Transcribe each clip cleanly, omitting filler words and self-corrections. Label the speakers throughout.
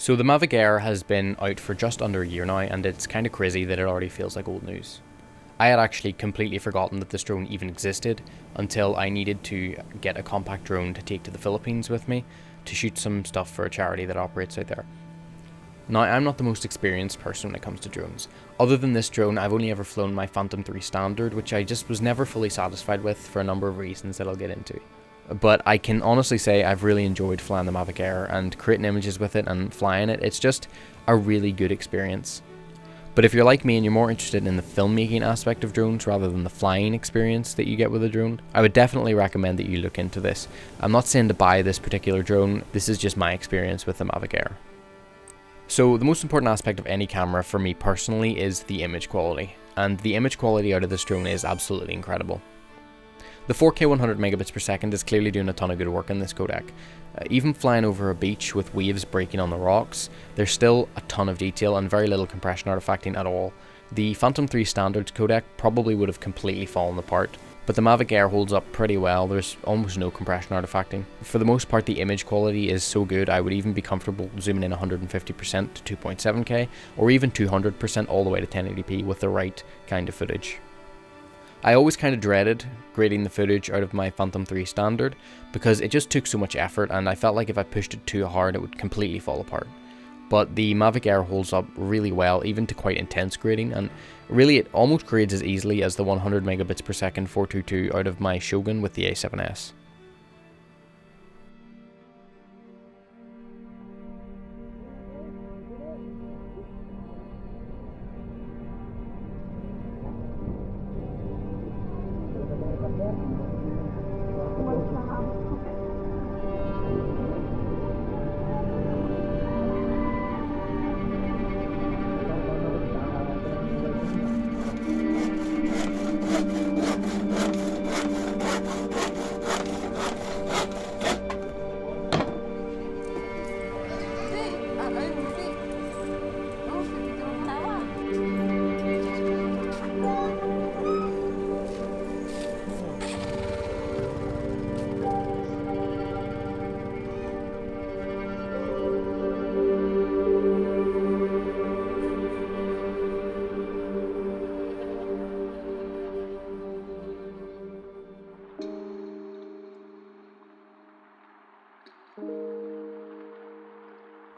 Speaker 1: So the Mavic Air has been out for just under a year now, and it's kind of crazy that it already feels like old news. I had actually completely forgotten that this drone even existed until I needed to get a compact drone to take to the Philippines with me to shoot some stuff for a charity that operates out there. Now, I'm not the most experienced person when it comes to drones. Other than this drone, I've only ever flown my Phantom 3 Standard, which I just was never fully satisfied with for a number of reasons that I'll get into. But I can honestly say I've really enjoyed flying the Mavic Air and creating images with it and flying it. It's just a really good experience. But if you're like me and you're more interested in the filmmaking aspect of drones rather than the flying experience that you get with a drone, I would definitely recommend that you look into this. I'm not saying to buy this particular drone, this is just my experience with the Mavic Air. So the most important aspect of any camera for me personally is the image quality, and the image quality out of this drone is absolutely incredible. The 4K 100 megabits per second is clearly doing a ton of good work in this codec. Even flying over a beach with waves breaking on the rocks, there's still a ton of detail and very little compression artifacting at all. The Phantom 3 Standard codec probably would have completely fallen apart, but the Mavic Air holds up pretty well. There's almost no compression artifacting. For the most part, the image quality is so good I would even be comfortable zooming in 150% to 2.7K or even 200% all the way to 1080p with the right kind of footage. I always kind of dreaded grading the footage out of my Phantom 3 Standard because it just took so much effort and I felt like if I pushed it too hard it would completely fall apart. But the Mavic Air holds up really well even to quite intense grading, and really it almost grades as easily as the 100 megabits per second 422 out of my Shogun with the A7S.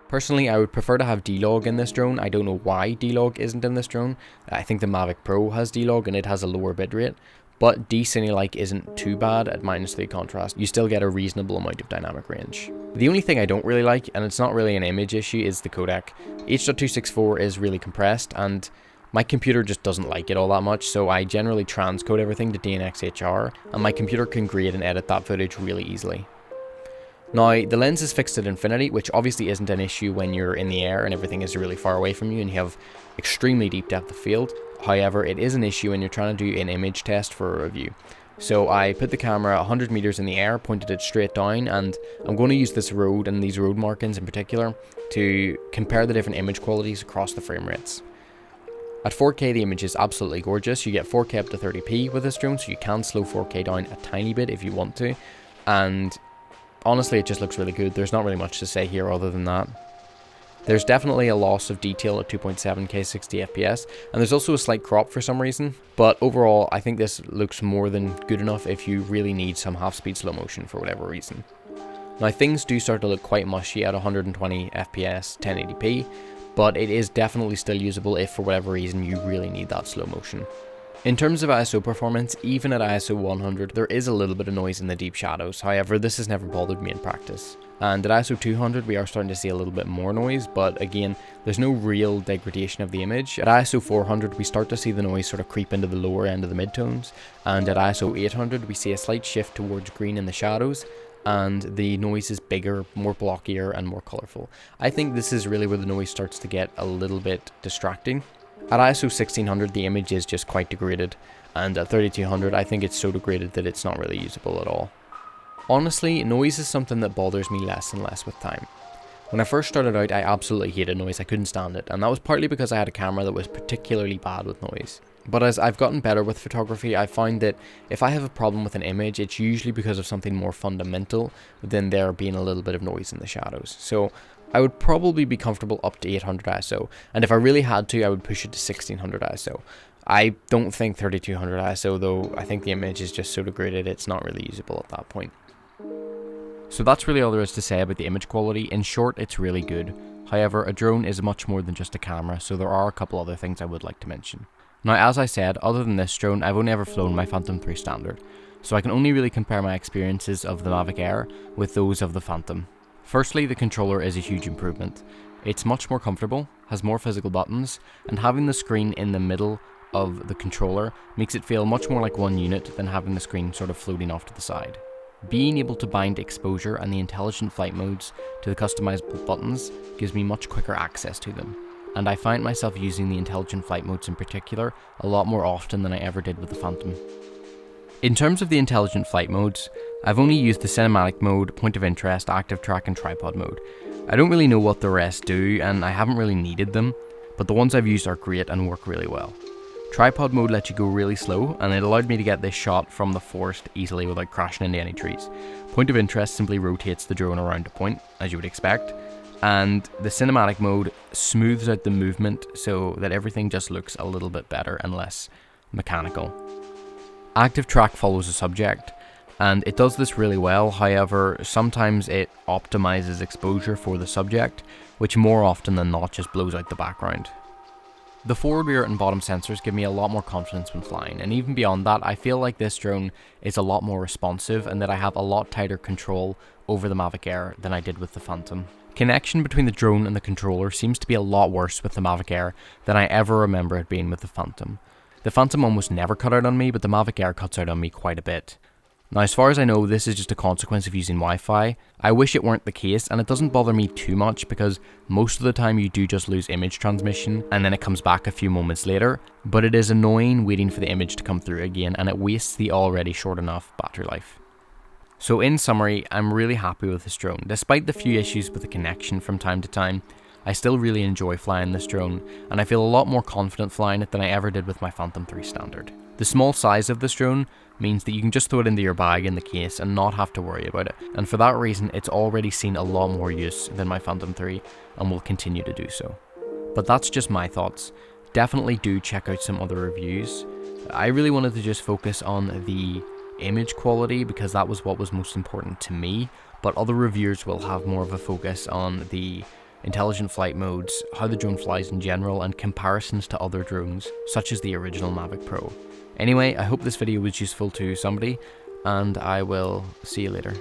Speaker 1: Personally, I would prefer to have D-Log in this drone. I don't know why D-Log isn't in this drone. I think the Mavic Pro has D-Log and it has a lower bitrate, but D-Cine-like isn't too bad at -3 contrast. You still get a reasonable amount of dynamic range. The only thing I don't really like, and it's not really an image issue, is the codec. H.264 is really compressed and my computer just doesn't like it all that much, so I generally transcode everything to DNxHR and my computer can grade and edit that footage really easily. Now, the lens is fixed at infinity, which obviously isn't an issue when you're in the air and everything is really far away from you and you have extremely deep depth of field. However, it is an issue when you're trying to do an image test for a review. So I put the camera 100 meters in the air, pointed it straight down, and I'm going to use this road and these road markings in particular to compare the different image qualities across the frame rates. At 4K, the image is absolutely gorgeous. You get 4K up to 30p with this drone, so you can slow 4K down a tiny bit if you want to, and honestly, it just looks really good. There's not really much to say here other than that. There's definitely a loss of detail at 2.7K 60 FPS, and there's also a slight crop for some reason, but overall I think this looks more than good enough if you really need some half-speed slow motion for whatever reason. Now, things do start to look quite mushy at 120 FPS 1080p, but it is definitely still usable if for whatever reason you really need that slow motion. In terms of ISO performance, even at ISO 100, there is a little bit of noise in the deep shadows. However, this has never bothered me in practice. And at ISO 200, we are starting to see a little bit more noise, but again, there's no real degradation of the image. At ISO 400, we start to see the noise sort of creep into the lower end of the midtones, and at ISO 800, we see a slight shift towards green in the shadows, and the noise is bigger, more blockier, and more colorful. I think this is really where the noise starts to get a little bit distracting. At ISO 1600, the image is just quite degraded, and at 3200, I think it's so degraded that it's not really usable at all. Honestly, noise is something that bothers me less and less with time. When I first started out, I absolutely hated noise. I couldn't stand it, and that was partly because I had a camera that was particularly bad with noise. But as I've gotten better with photography, I find that if I have a problem with an image, it's usually because of something more fundamental than there being a little bit of noise in the shadows. So I would probably be comfortable up to 800 ISO, and if I really had to, I would push it to 1600 ISO. I don't think 3200 ISO though. I think the image is just so degraded it's not really usable at that point. So that's really all there is to say about the image quality. In short, it's really good. However, a drone is much more than just a camera, so there are a couple other things I would like to mention. Now, as I said, other than this drone, I've only ever flown my Phantom 3 Standard, so I can only really compare my experiences of the Mavic Air with those of the Phantom. Firstly, the controller is a huge improvement. It's much more comfortable, has more physical buttons, and having the screen in the middle of the controller makes it feel much more like one unit than having the screen sort of floating off to the side. Being able to bind exposure and the intelligent flight modes to the customizable buttons gives me much quicker access to them, and I find myself using the intelligent flight modes in particular a lot more often than I ever did with the Phantom. In terms of the intelligent flight modes, I've only used the cinematic mode, point of interest, active track and tripod mode. I don't really know what the rest do and I haven't really needed them, but the ones I've used are great and work really well. Tripod mode lets you go really slow, and it allowed me to get this shot from the forest easily without crashing into any trees. Point of interest simply rotates the drone around a point, as you would expect, and the cinematic mode smooths out the movement so that everything just looks a little bit better and less mechanical. Active track follows the subject, and it does this really well. However, sometimes it optimizes exposure for the subject, which more often than not just blows out the background. The forward, rear and bottom sensors give me a lot more confidence when flying, and even beyond that, I feel like this drone is a lot more responsive and that I have a lot tighter control over the Mavic Air than I did with the Phantom. Connection between the drone and the controller seems to be a lot worse with the Mavic Air than I ever remember it being with the Phantom. The Phantom almost never cut out on me, but the Mavic Air cuts out on me quite a bit. Now, as far as I know, this is just a consequence of using Wi-Fi. I wish it weren't the case, and it doesn't bother me too much because most of the time you do just lose image transmission and then it comes back a few moments later, but it is annoying waiting for the image to come through again and it wastes the already short enough battery life. So in summary, I'm really happy with this drone. Despite the few issues with the connection from time to time, I still really enjoy flying this drone, and I feel a lot more confident flying it than I ever did with my Phantom 3 Standard. The small size of this drone means that you can just throw it into your bag in the case and not have to worry about it, and for that reason it's already seen a lot more use than my Phantom 3 and will continue to do so. But that's just my thoughts. Definitely do check out some other reviews. I really wanted to just focus on the image quality because that was what was most important to me, but other reviewers will have more of a focus on the intelligent flight modes, how the drone flies in general, and comparisons to other drones, such as the original Mavic Pro. Anyway, I hope this video was useful to somebody, and I will see you later.